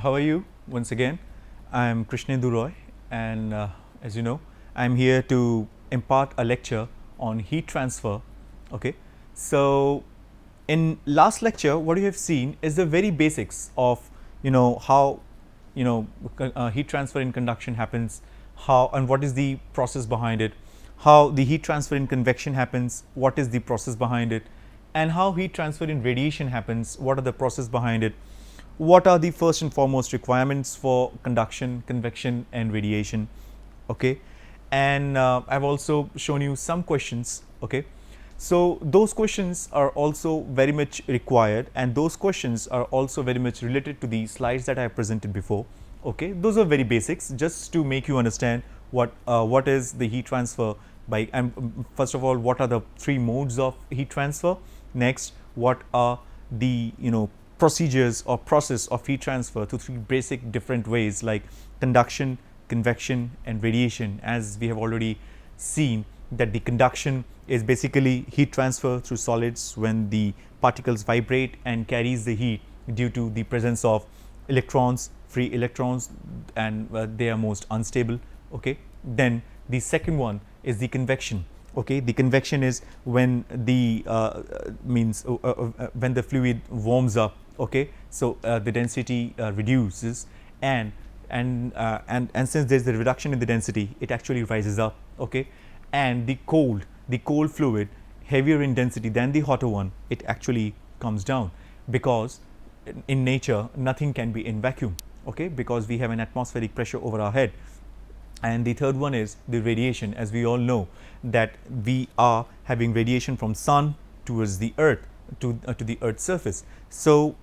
how are you? Once again, I am Krishnendu Roy, and as you know, I am here to impart a lecture on heat transfer. Okay, so in last lecture, what you have seen is the very basics of how heat transfer in conduction happens, how and what is the process behind it, how the heat transfer in convection happens, what is the process behind it, and how heat transfer in radiation happens, what are the process behind it, what are the first and foremost requirements for conduction, convection and radiation. Okay, and I've also shown you some questions. Okay, so those questions are also very much required, and those questions are also very much related to the slides that I have presented before. Okay, those are very basics just to make you understand what is the heat transfer by, and first of all, what are the three modes of heat transfer. Next, what are the procedures or process of heat transfer to three basic different ways like conduction, convection and radiation. As we have already seen that the conduction is basically heat transfer through solids when the particles vibrate and carries the heat due to the presence of electrons, free electrons, and they are most unstable. Okay, then the second one is the convection. Okay, the convection is when the when the fluid warms up. Okay, so the density reduces, and since there is a reduction in the density, it actually rises up. Okay, and the cold fluid, heavier in density than the hotter one, it actually comes down, because in nature nothing can be in vacuum. Okay, because we have an atmospheric pressure over our head. And the third one is the radiation. As we all know that we are having radiation from sun towards the earth, to the earth's surface. So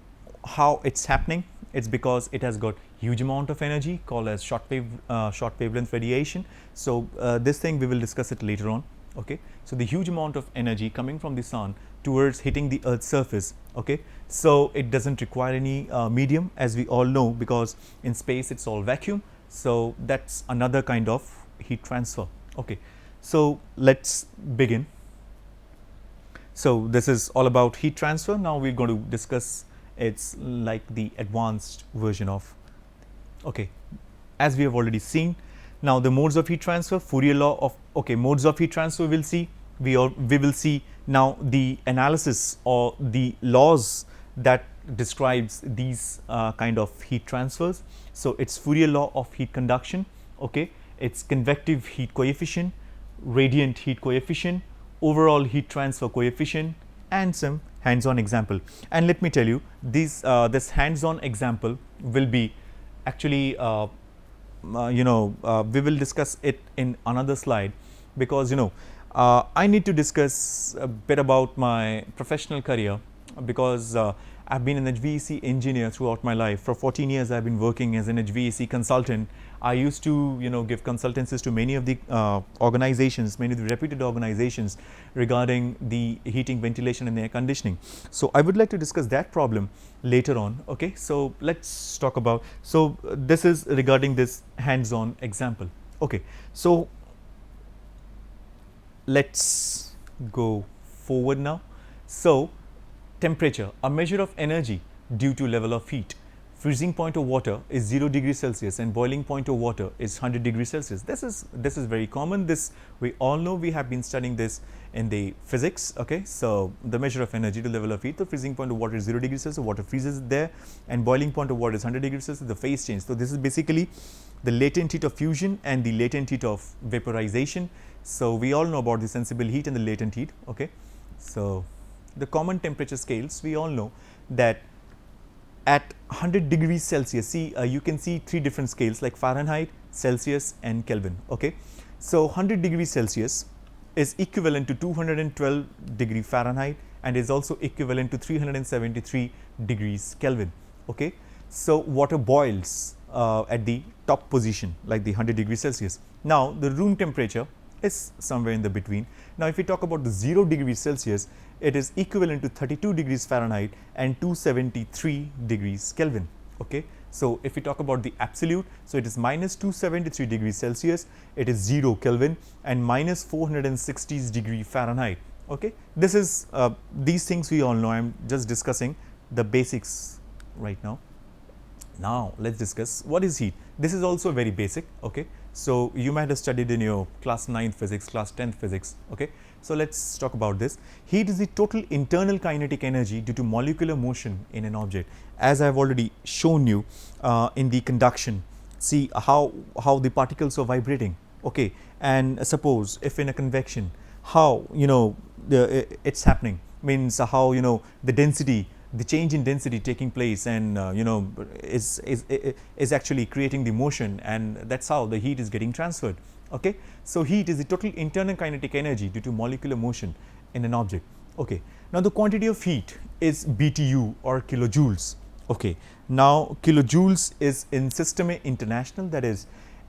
how it's happening? It's because it has got huge amount of energy called as short wavelength radiation. So this thing we will discuss it later on. Okay, so the huge amount of energy coming from the sun towards hitting the earth's surface. Okay, so it doesn't require any medium, as we all know, because in space it's all vacuum. So that's another kind of heat transfer. Okay, so let's begin. So this is all about heat transfer. Now we're going to discuss it's like the advanced version of. Okay, as we have already seen, now the modes of heat transfer, Fourier law of modes of heat transfer we'll see. We will see now the analysis or the laws that describes these kind of heat transfers. So it's Fourier law of heat conduction. Okay, it's convective heat coefficient, radiant heat coefficient, overall heat transfer coefficient, and some hands-on example. And let me tell you, this hands-on example will be actually we will discuss it in another slide, because I need to discuss a bit about my professional career, because I've been an HVAC engineer throughout my life. For 14 years I've been working as an HVAC consultant. I used to give consultancies to many of the organizations, many of the reputed organizations regarding the heating, ventilation and air conditioning. So I would like to discuss that problem later on. Okay, so let's talk about, so this is regarding this hands-on example. Okay, so let's go forward now. So temperature, a measure of energy due to level of heat. Freezing point of water is 0 degrees Celsius and boiling point of water is 100 degrees Celsius. This is very common. This we all know. We have been studying this in the physics. Okay, so the measure of energy to level of heat. The freezing point of water is 0 degrees Celsius. Water freezes there, and boiling point of water is 100 degrees Celsius. The phase change. So this is basically the latent heat of fusion and the latent heat of vaporization. So we all know about the sensible heat and the latent heat. Okay, so the common temperature scales, we all know that at 100 degrees Celsius, see you can see three different scales like Fahrenheit, Celsius and Kelvin. Okay, so 100 degrees Celsius is equivalent to 212 degree Fahrenheit and is also equivalent to 373 degrees Kelvin. Okay, so water boils at the top position like the 100 degrees Celsius. Now the room temperature is somewhere in the between. Now if we talk about the 0 degrees Celsius, it is equivalent to 32 degrees Fahrenheit and 273 degrees Kelvin. Okay, so if we talk about the absolute, so it is minus 273 degrees Celsius, it is 0 Kelvin and minus 460 degree Fahrenheit. Okay, this is these things we all know. I am just discussing the basics right now. Now let's discuss what is heat. This is also very basic, okay. So you might have studied in your class 9th physics, class 10th physics, okay. So let's talk about this. Heat is the total internal kinetic energy due to molecular motion in an object. As I have already shown you in the conduction, see how the particles are vibrating, okay. And suppose if in a convection, how it's happening, means how the density, the change in density taking place, and is actually creating the motion, and that's how the heat is getting transferred, okay. So heat is the total internal kinetic energy due to molecular motion in an object, okay. Now the quantity of heat is BTU or kilojoules, okay. Now kilojoules is in System International, that is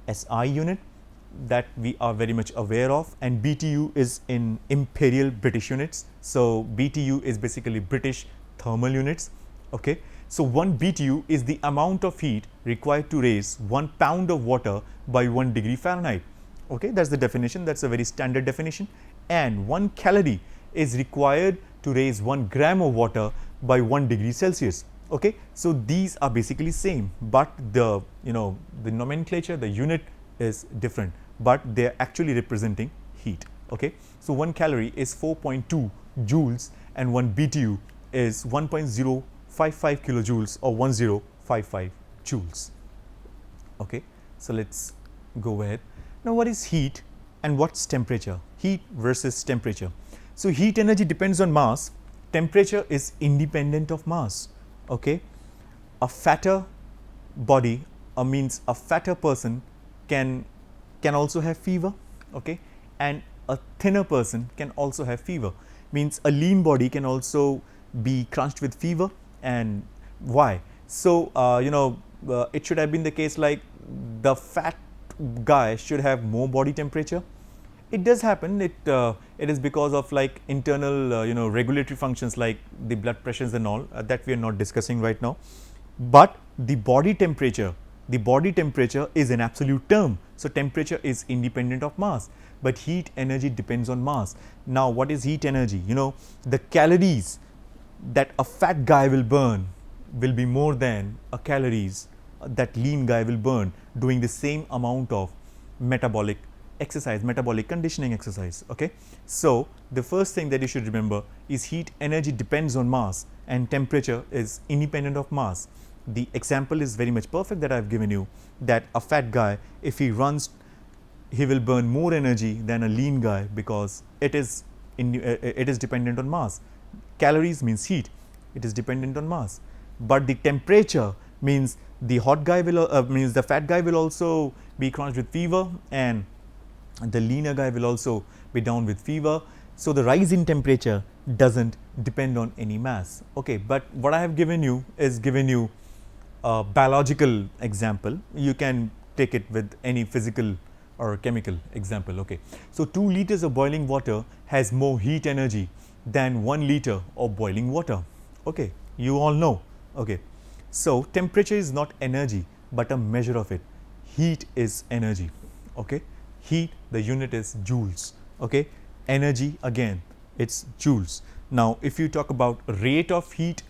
SI unit, that we are very much aware of, and BTU is in imperial British units. So BTU is basically British thermal units, okay. So 1 BTU is the amount of heat required to raise 1 pound of water by 1 degree Fahrenheit, okay. That's the definition, that's a very standard definition. And 1 calorie is required to raise 1 gram of water by 1 degree Celsius, okay. So these are basically same, but the the nomenclature, the unit is different, but they are actually representing heat, okay. So 1 calorie is 4.2 joules and 1 BTU is 1.055 kilojoules or 1055 joules, okay. So let's go ahead. Now what is heat and what's temperature? Heat versus temperature. So heat energy depends on mass, temperature is independent of mass, okay. A fatter body means a fatter person can also have fever, okay, and a thinner person can also have fever, means a lean body can also be crunched with fever. And why? So it should have been the case like the fat guy should have more body temperature. It does happen, it is because of like internal regulatory functions like the blood pressures and all that we are not discussing right now. But the body temperature is an absolute term. So temperature is independent of mass, but heat energy depends on mass. Now what is heat energy? The calories that a fat guy will burn will be more than a calories that lean guy will burn doing the same amount of metabolic exercise, metabolic conditioning exercise, okay. So the first thing that you should remember is heat energy depends on mass and temperature is independent of mass. The example is very much perfect that I have given you, that a fat guy, if he runs, he will burn more energy than a lean guy because it is dependent on mass. Calories means heat, it is dependent on mass, but the temperature means the hot guy will means the fat guy will also be crunched with fever, and the leaner guy will also be down with fever. So the rise in temperature doesn't depend on any mass, okay. But what I have given you is a biological example. You can take it with any physical or chemical example, okay. So 2 liters of boiling water has more heat energy than 1 liter of boiling water, okay. You all know, okay. So temperature is not energy but a measure of it. Heat is energy, okay. Heat, the unit is joules, okay. Energy, again it's joules. Now if you talk about rate of heat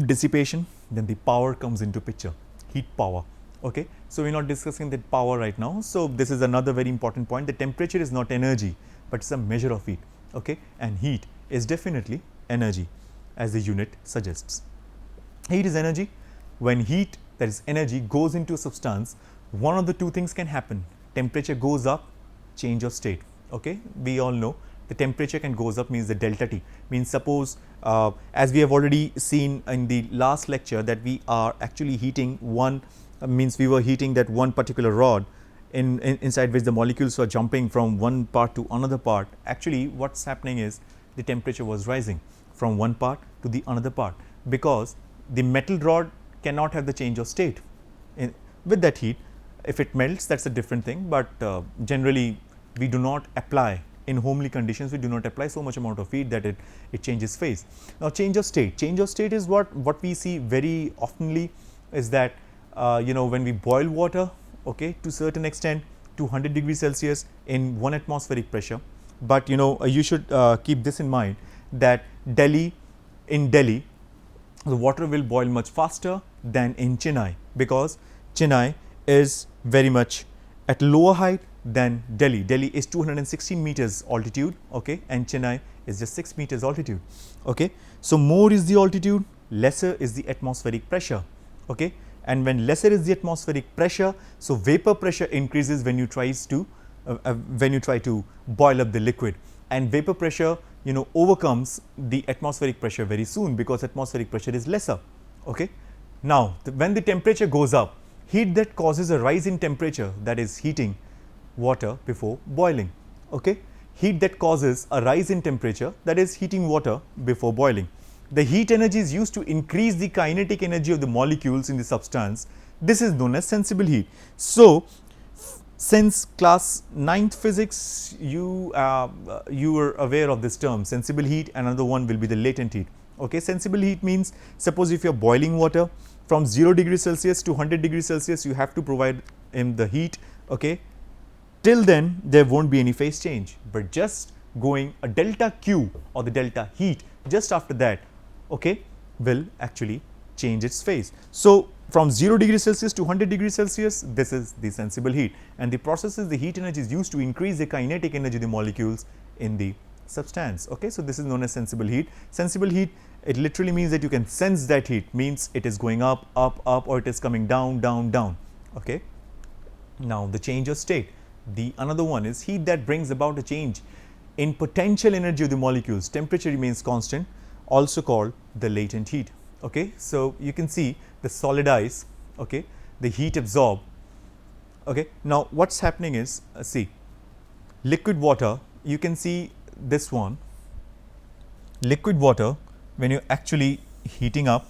dissipation, then the power comes into picture, heat power, okay. So we're not discussing that power right now. So this is another very important point, the temperature is not energy but it's a measure of heat, okay. And heat is definitely energy as the unit suggests. Heat is energy. When heat, that is energy, goes into a substance, one of the two things can happen. Temperature goes up, change of state, okay. We all know the temperature can goes up, means the delta T, means suppose as we have already seen in the last lecture that we are actually heating one, means we were heating that one particular rod inside which the molecules were jumping from one part to another part. Actually what's happening is the temperature was rising from one part to the another part, because the metal rod cannot have the change of state with that heat. If it melts, that's a different thing, but generally we do not apply in homely conditions, we do not apply so much amount of heat that it changes phase. Now change of state is what we see very oftenly is that when we boil water, okay, to certain extent to 100 degrees Celsius in 1 atmospheric pressure, but you should keep this in mind that in Delhi the water will boil much faster than in Chennai, because Chennai is very much at lower height than Delhi. Delhi is 216 meters altitude, okay, and Chennai is just 6 meters altitude, okay. So more is the altitude, lesser is the atmospheric pressure, okay, and when lesser is the atmospheric pressure, so vapor pressure increases when you try to boil up the liquid, and vapor pressure, you know, overcomes the atmospheric pressure very soon, because atmospheric pressure is lesser, okay. Now when the temperature goes up, heat that causes a rise in temperature, that is heating water before boiling, okay. Heat that causes a rise in temperature, that is heating water before boiling. The heat energy is used to increase the kinetic energy of the molecules in the substance. This is known as sensible heat. So since class 9th physics, you were aware of this term sensible heat. Another one will be the latent heat, okay. Sensible heat means, suppose if you are boiling water from 0 degrees Celsius to 100 degrees Celsius, you have to provide him the heat, okay. Till then there won't be any phase change, but just going a delta Q or the delta heat just after that, okay, will actually change its phase. So from 0 degrees Celsius to 100 degrees Celsius, this is the sensible heat, and the process is the heat energy is used to increase the kinetic energy of the molecules in the substance, okay. So this is known as sensible heat. Sensible heat, it literally means that you can sense that heat, means it is going up, up, up, or it is coming down, down, down, okay. Now the change of state, the another one is heat that brings about a change in potential energy of the molecules. Temperature remains constant, also called the latent heat, okay. So you can see the solid ice, okay, the heat absorbed, okay. Now what's happening is, see, liquid water, you can see this one, liquid water, when you actually heating up,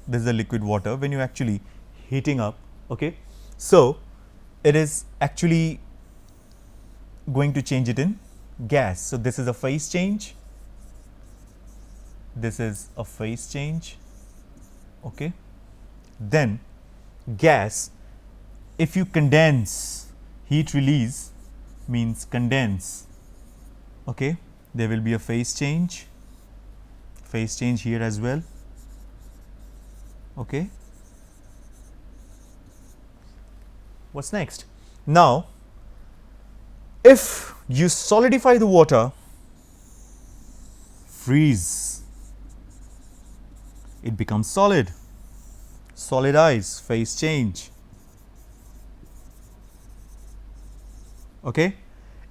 this is the liquid water, when you actually heating up, okay. So it is actually going to change it in gas. So this is a phase change, this is a phase change, okay. Then gas, if you condense, heat release means condense, okay, there will be a phase change here as well, okay. What's next? Now if you solidify the water, freeze, it becomes solid, solid ice, phase change, okay.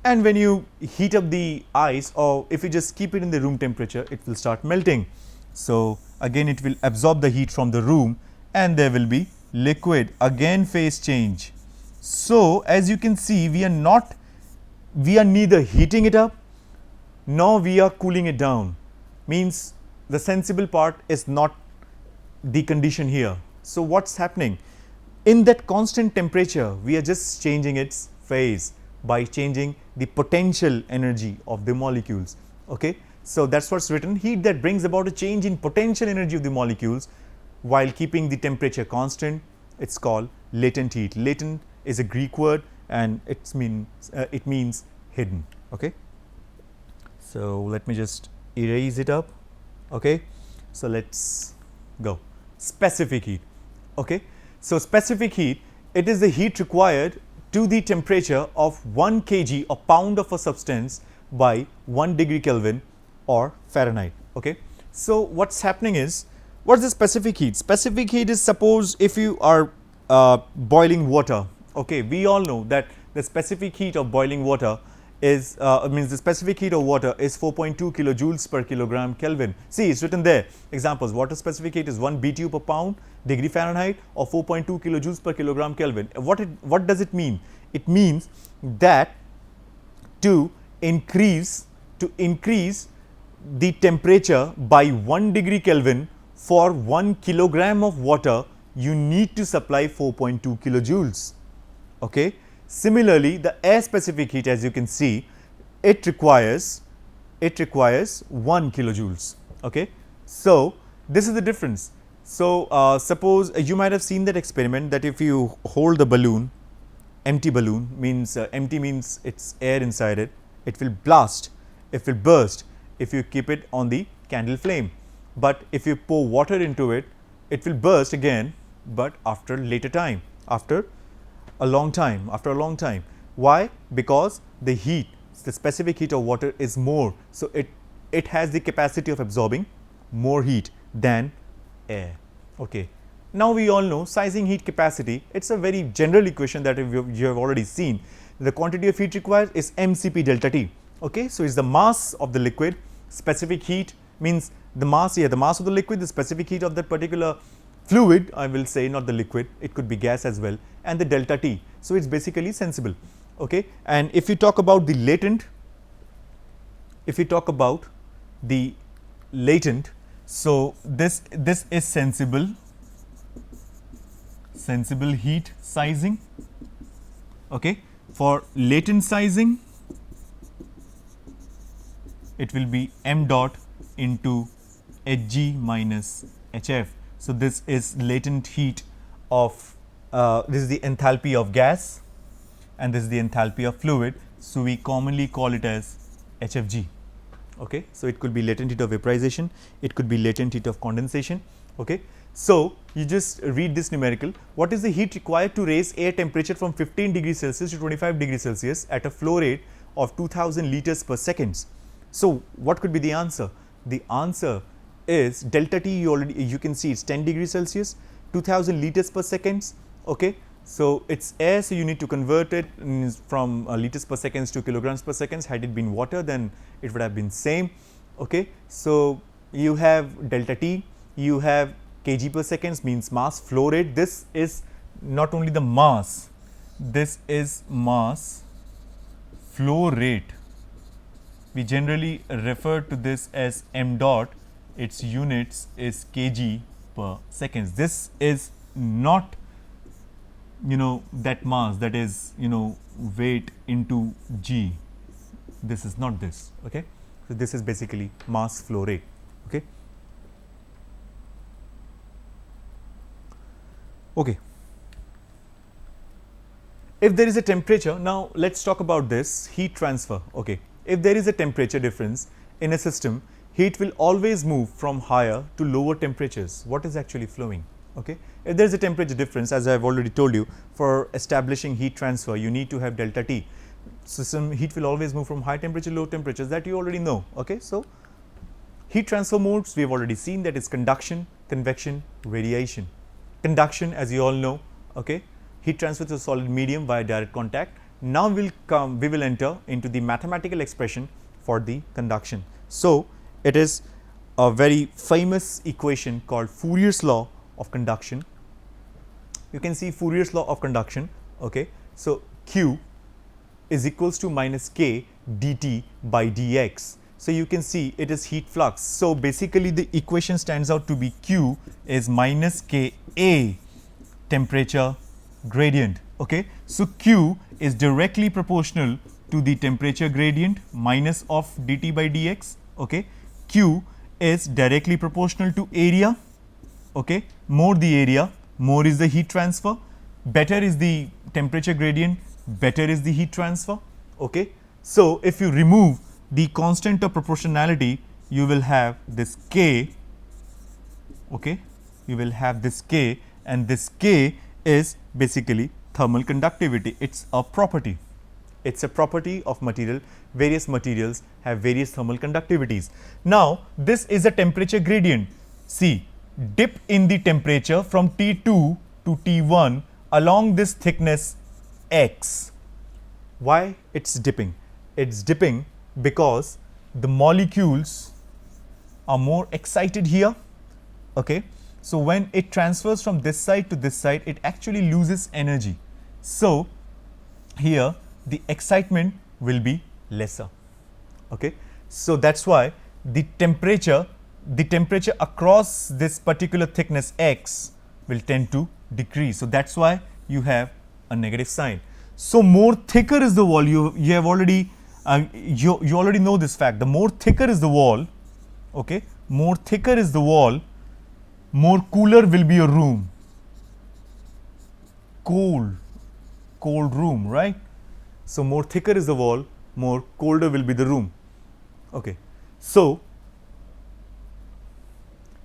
And when you heat up the ice, or if you just keep it in the room temperature, it will start melting. So again it will absorb the heat from the room, and there will be liquid, again phase change. So as you can see, we are neither heating it up nor we are cooling it down, means the sensible part is not the condition here. So what's happening? In that constant temperature, we are just changing its phase by changing the potential energy of the molecules, okay. So that's what's written, heat that brings about a change in potential energy of the molecules while keeping the temperature constant, it's called latent heat. Latent is a Greek word, and it means hidden, okay. So let me just erase it up, okay. So let's go specific heat, okay. So specific heat, it is the heat required to the temperature of 1 kg or pound of a substance by 1 degree Kelvin or Fahrenheit, okay. So what's happening is, what's the specific heat? Specific heat is, suppose if you are boiling water, okay, we all know that the specific heat of boiling water is means the specific heat of water is 4.2 kilojoules per kilogram Kelvin. See, it's written there, examples, water specific heat is 1 BTU per pound degree Fahrenheit or 4.2 kilojoules per kilogram Kelvin. What does it mean? It means that to increase the temperature by 1 degree Kelvin for 1 kilogram of water, you need to supply 4.2 kilojoules, okay. Similarly, the air specific heat, as you can see, it requires 1 kilojoules, okay. So this is the difference. So suppose you might have seen that experiment, that if you hold the balloon, empty balloon, means empty means it's air inside it, it will blast, it will burst if you keep it on the candle flame, but if you pour water into it, it will burst again but after later time, after a long time, Why? Because the heat, the specific heat of water is more, so it has the capacity of absorbing more heat than air. Okay. Now we all know sizing heat capacity, it's a very general equation that you have already seen. The quantity of heat required is mCp delta T. Okay. So, it's the mass of the liquid, specific heat means the mass, the mass of the liquid, the specific heat of that particular fluid, I will say, not the liquid, it could be gas as well, and the delta T. So, it's basically sensible. Okay. And if you talk about the latent, so this is sensible heat sizing. Okay. For latent sizing, it will be m dot into Hg minus Hf. So, this is latent heat of this is the enthalpy of gas and this is the enthalpy of fluid. So, we commonly call it as Hfg. Okay. So, it could be latent heat of vaporization, it could be latent heat of condensation. Okay. So, you just read this numerical. What is the heat required to raise air temperature from 15 degrees Celsius to 25 degrees Celsius at a flow rate of 2000 liters per second? So, what could be the answer? The answer is delta T, you can see it's 10 degrees Celsius, 2000 liters per second. Okay. So, it's air, so you need to convert it from liters per second to kilograms per second. Had it been water, then it would have been same. Okay. So, you have delta T, you have kg per seconds, means mass flow rate. This is not only the mass, this is mass flow rate. We generally refer to this as m dot, its units is kg per seconds. This is not that mass, that is weight into g. This is not this. Okay. So, this is basically mass flow rate. Okay. Okay. If there is a temperature, now let us talk about this heat transfer. Okay. If there is a temperature difference in a system, heat will always move from higher to lower temperatures. What is actually flowing? Okay. If there is a temperature difference, as I have already told you, for establishing heat transfer, you need to have delta T. System heat will always move from high temperature to low temperatures, that you already know. Okay. So, heat transfer modes we have already seen, that is conduction, convection, radiation. Conduction, as you all know, okay, heat transfer to a solid medium via direct contact. Now, we will enter into the mathematical expression for the conduction. So, it is a very famous equation called Fourier's law of conduction. You can see Fourier's law of conduction. Okay. So, Q is equals to minus K dt by dx. So, you can see it is heat flux. So, basically the equation stands out to be Q is minus K A temperature gradient. Okay. So, Q is directly proportional to the temperature gradient minus of dt by dx. Okay. Q is directly proportional to area. Okay. More the area, more is the heat transfer, better is the temperature gradient, better is the heat transfer. Okay. So, if you remove the constant of proportionality, you will have this K. Okay. You will have this K, and this K is basically thermal conductivity. It is a property. It is a property of material. Various materials have various thermal conductivities. Now, this is a temperature gradient. See, dip in the temperature from T2 to T1 along this thickness x. Why it is dipping? It is dipping because the molecules are more excited here. Okay. So, when it transfers from this side to this side, it actually loses energy. So, here the excitement will be lesser. Okay. So, that is why the temperature across this particular thickness x will tend to decrease. So, that is why you have a negative sign. So, more thicker is the wall, you have already you already know this fact. The more thicker is the wall, okay, more thicker is the wall, more cooler will be your room. Cold room, right? So, more thicker is the wall, more colder will be the room. Okay. So,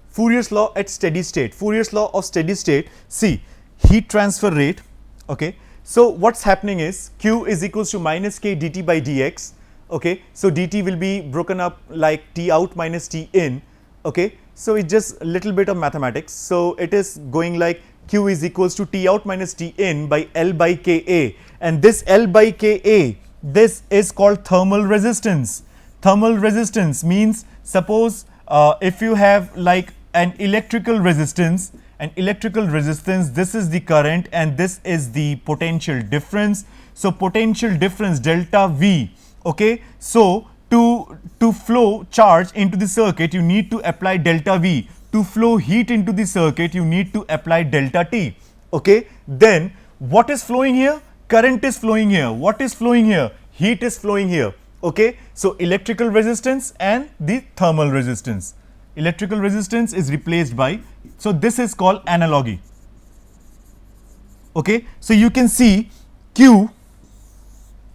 Fourier's law at steady state. Fourier's law of steady state. See, heat transfer rate. Okay. So what's happening is Q is equals to minus K dt by dx. Okay. So dt will be broken up like T out minus T in. Okay. So it's just a little bit of mathematics. So it is going like Q is equals to T out minus T in by L by Ka, and this L by Ka, this is called thermal resistance. Thermal resistance means, suppose if you have like an electrical resistance, this is the current and this is the potential difference. So potential difference delta V. Okay. So to flow charge into the circuit, you need to apply delta V. To flow heat into the circuit, you need to apply delta T. Okay. Then what is flowing here? Current is flowing here. What is flowing here? Heat is flowing here. Okay. So electrical resistance and the thermal resistance. Electrical resistance is replaced by, so this is called analogy. Okay. So you can see Q,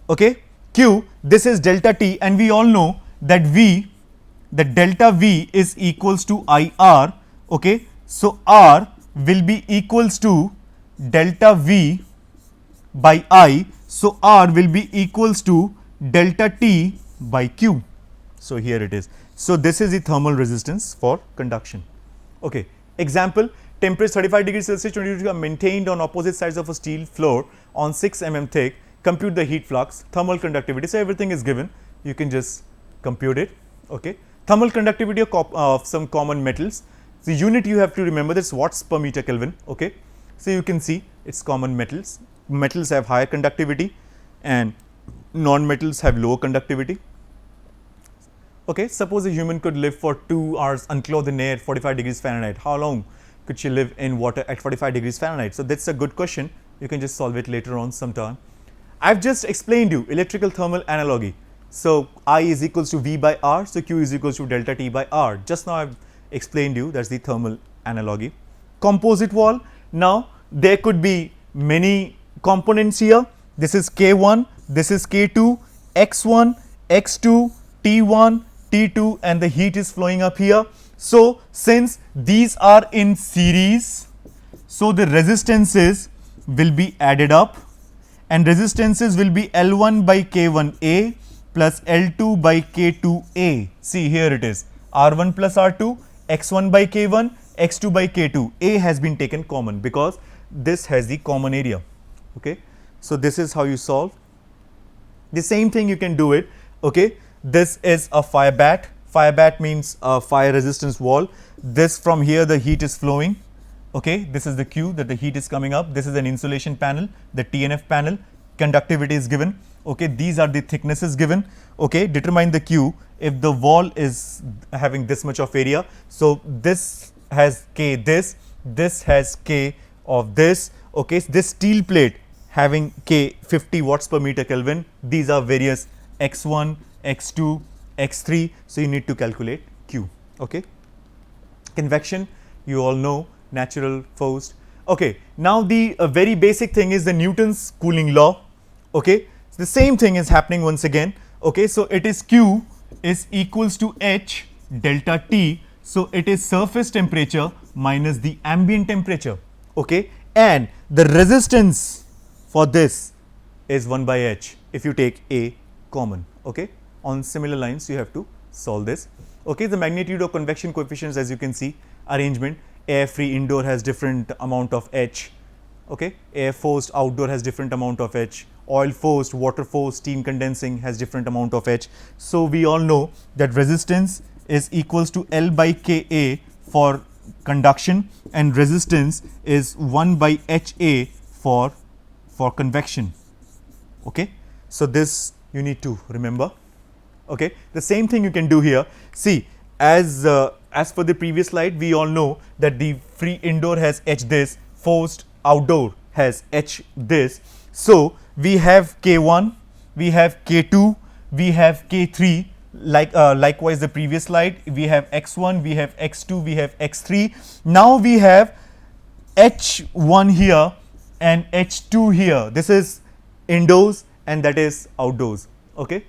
okay, Q, this is delta T, and we all know that V, that delta V is equals to IR. Okay. So R will be equals to delta V by I. So R will be equals to delta T by Q. So here it is. So this is the thermal resistance for conduction. Okay. Example, temperature 35 degrees Celsius, 20 degrees are maintained on opposite sides of a steel floor on 6 mm thick. Compute the heat flux, thermal conductivity. So everything is given. You can just compute it. Okay. Thermal conductivity of some common metals. The unit you have to remember, that's watts per meter Kelvin. Okay. So you can see it's common metals. Metals have higher conductivity and non-metals have lower conductivity. Okay, suppose a human could live for 2 hours unclothed in air 45 degrees Fahrenheit. How long could she live in water at 45 degrees Fahrenheit? So that's a good question. You can just solve it later on sometime. I've just explained you electrical thermal analogy. So I is equals to V by R. So Q is equals to delta T by R. Just now I've explained you that's the thermal analogy. Composite wall. Now there could be many components here. This is K1, this is K2, X1, X2, T1, T2, and the heat is flowing up here. So since these are in series, so the resistances will be added up, and resistances will be L1 by K1A plus L2 by K2A. See, here it is R1 plus R2, X1 by K1, X2 by K2. A has been taken common because this has the common area. Okay. So this is how you solve. The same thing you can do it. Okay. This is a fire bat. Fire bat means a fire resistance wall. This, from here the heat is flowing. Okay. This is the Q, that the heat is coming up. This is an insulation panel, the TNF panel. Conductivity is given. Okay. These are the thicknesses given. Okay. Determine the Q if the wall is having this much of area. So this has K this has K of this. Okay. This steel plate having K 50 watts per meter Kelvin. These are various X1, X2, X3. So you need to calculate Q. Okay. Convection, you all know, natural, forced. Okay. Now the very basic thing is the Newton's cooling law. Okay. So the same thing is happening once again. Okay. So it is Q is equals to H delta T. So it is surface temperature minus the ambient temperature. Okay. And the resistance for this is 1 by H if you take A common. Okay. On similar lines you have to solve this. Okay. The magnitude of convection coefficients, as you can see, arrangement, air free indoor has different amount of H. Okay. Air forced outdoor has different amount of H. Oil forced, water forced, steam condensing has different amount of H. So we all know that resistance is equals to L by Ka for conduction, and resistance is 1 by Ha for convection. Okay. So this you need to remember. Okay. The same thing you can do here. See, as for the previous slide, we all know that the free indoor has H this, forced outdoor has H this. So we have K1, we have K2, we have K3. Likewise the previous slide, we have X1, we have X2, we have X3. Now we have H1 here and H2 here. This is indoors and that is outdoors. Okay.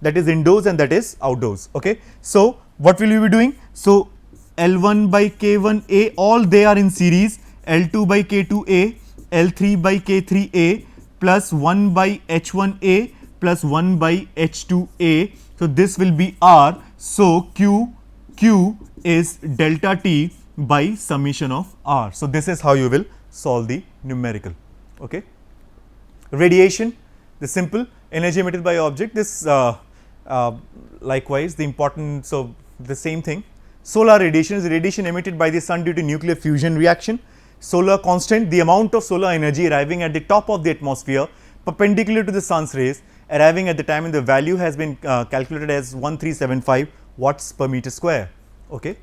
That is indoors and that is outdoors. Okay. So what will you be doing? So L1 by K1A, all they are in series, L2 by K2A, L3 by K3A plus 1 by H1A plus 1 by H2A. So, this will be R. So, Q is delta T by summation of R. So, this is how you will solve the numerical. Okay. Radiation, the simple energy emitted by object, this likewise the importance of the same thing. Solar radiation is radiation emitted by the sun due to nuclear fusion reaction. Solar constant, the amount of solar energy arriving at the top of the atmosphere perpendicular to the sun's rays, arriving at the time, and the value has been calculated as 1375 watts per meter square. Okay.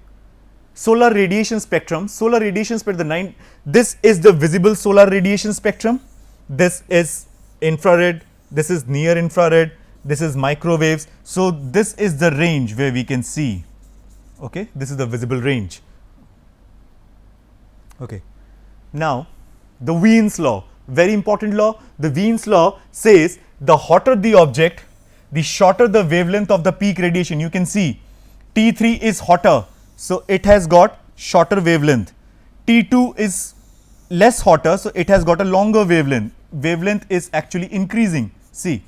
Solar radiation spectrum, solar radiation spectrum, this is the visible solar radiation spectrum, this is infrared, this is near infrared, this is microwaves. So, this is the range where we can see. Okay, this is the visible range. Okay. Now, the Wien's law, very important law. The Wien's law says the hotter the object, the shorter the wavelength of the peak radiation. You can see T3 is hotter, so it has got shorter wavelength. T2 is less hotter, so it has got a longer wavelength. Wavelength is actually increasing. See,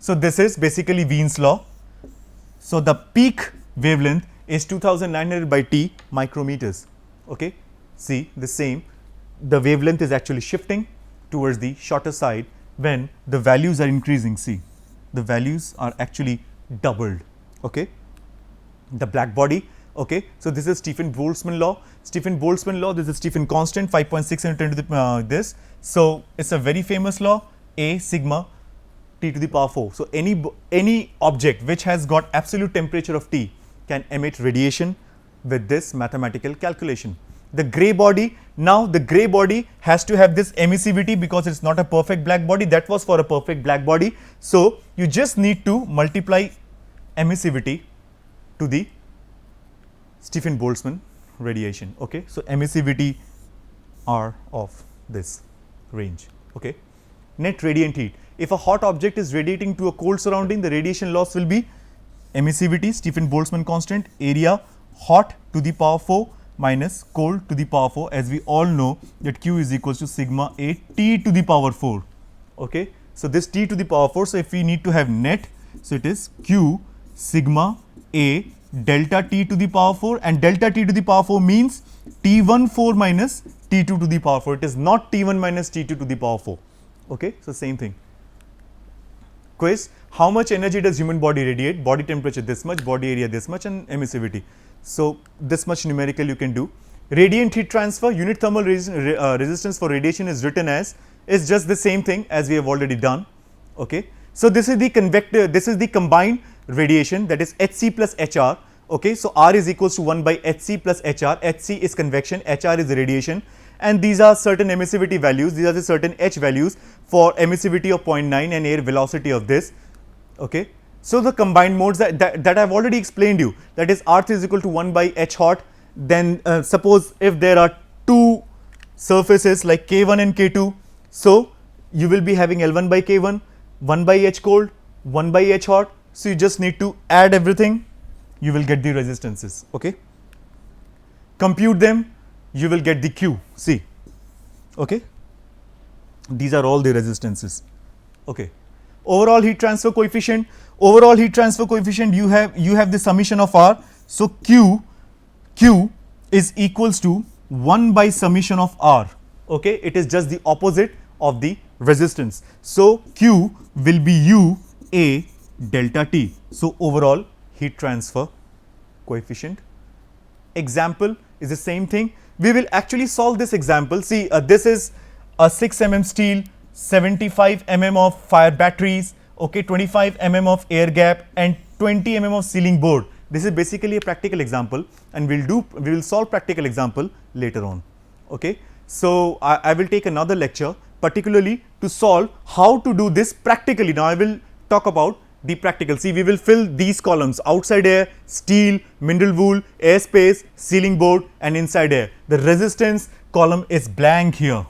so this is basically Wien's law. So, the peak wavelength is 2900 by T micrometers. Okay. See, the same, the wavelength is actually shifting towards the shorter side when the values are increasing. See, the values are actually doubled. Okay. The black body. Okay. So, this is Stephen-Boltzmann law. Stephen-Boltzmann law, this is Stephen constant 5.6 into 10 to the this. So, it is a very famous law, A sigma T to the power 4. So, any object which has got absolute temperature of T can emit radiation with this mathematical calculation. The grey body, now the grey body has to have this emissivity because it is not a perfect black body, that was for a perfect black body. So, you just need to multiply emissivity to the Stephen-Boltzmann radiation. Okay. So, emissivity are of this range. Okay. Net radiant heat, if a hot object is radiating to a cold surrounding, the radiation loss will be emissivity, Stephen-Boltzmann constant, area hot to the power 4 minus cold to the power 4, as we all know that Q is equals to sigma A T to the power 4. Okay. So, this T to the power 4, so if we need to have net, so it is Q sigma A delta T to the power 4, and delta T to the power 4 means T1 4 minus T2 to the power 4, it is not T1 minus T2 to the power 4. Okay. So, same thing. Quiz, how much energy does human body radiate? Body temperature this much, body area this much, and emissivity. So, this much numerical you can do. Radiant heat transfer, unit thermal resistance for radiation is written as, is just the same thing as we have already done. Okay. So, this is the convective, this is the combined radiation, that is Hc plus Hr. Okay. So, R is equals to 1 by Hc plus Hr, Hc is convection, Hr is the radiation, and these are certain emissivity values, these are the certain H values for emissivity of 0.9 and air velocity of this. Okay. So, the combined modes that I have already explained you, that is R3 is equal to 1 by H hot. Then suppose if there are two surfaces like K1 and K2, so you will be having L1 by K1, 1 by H cold, 1 by H hot. So, you just need to add everything, you will get the resistances. Okay. Compute them, you will get the Q. See. Okay. These are all the resistances. Okay. Overall heat transfer coefficient, you have the summation of R. So, Q is equals to 1 by summation of R. Okay. It is just the opposite of the resistance. So, Q will be U A delta T. So, overall heat transfer coefficient. Example is the same thing. We will actually solve this example. See, this is a 6 mm steel, 75 mm of fire batteries, okay, 25 mm of air gap, and 20 mm of sealing board. This is basically a practical example, and we will solve practical example later on. Okay. So, I will take another lecture particularly to solve how to do this practically. Now, I will talk about the practical. See, we will fill these columns: outside air, steel, mineral wool, airspace, sealing board, and inside air. The resistance column is blank here.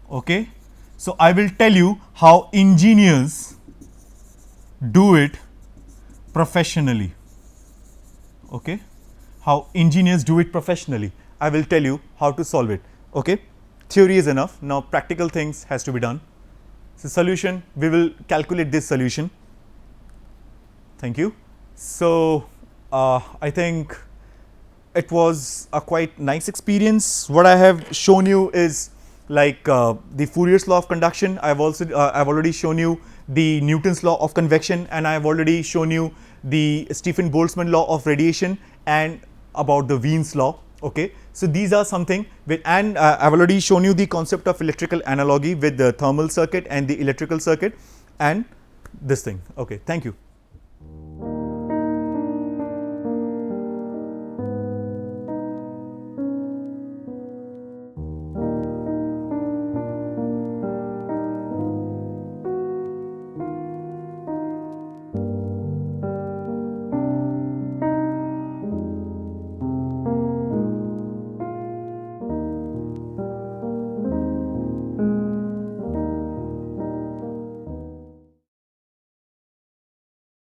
Okay. So, I will tell you how engineers do it professionally. Okay. how engineers do it professionally. I will tell you how to solve it. Okay, theory is enough. Now practical things has to be done. So solution, we will calculate this solution. Thank you. So I think it was a quite nice experience. What I have shown you is like the Fourier's law of conduction. I've already shown you the Newton's law of convection, and I've already shown you the Stephen Boltzmann law of radiation and about the Wien's law. Okay, so these are something with, and I've already shown you the concept of electrical analogy with the thermal circuit and the electrical circuit and this thing. Okay, thank you.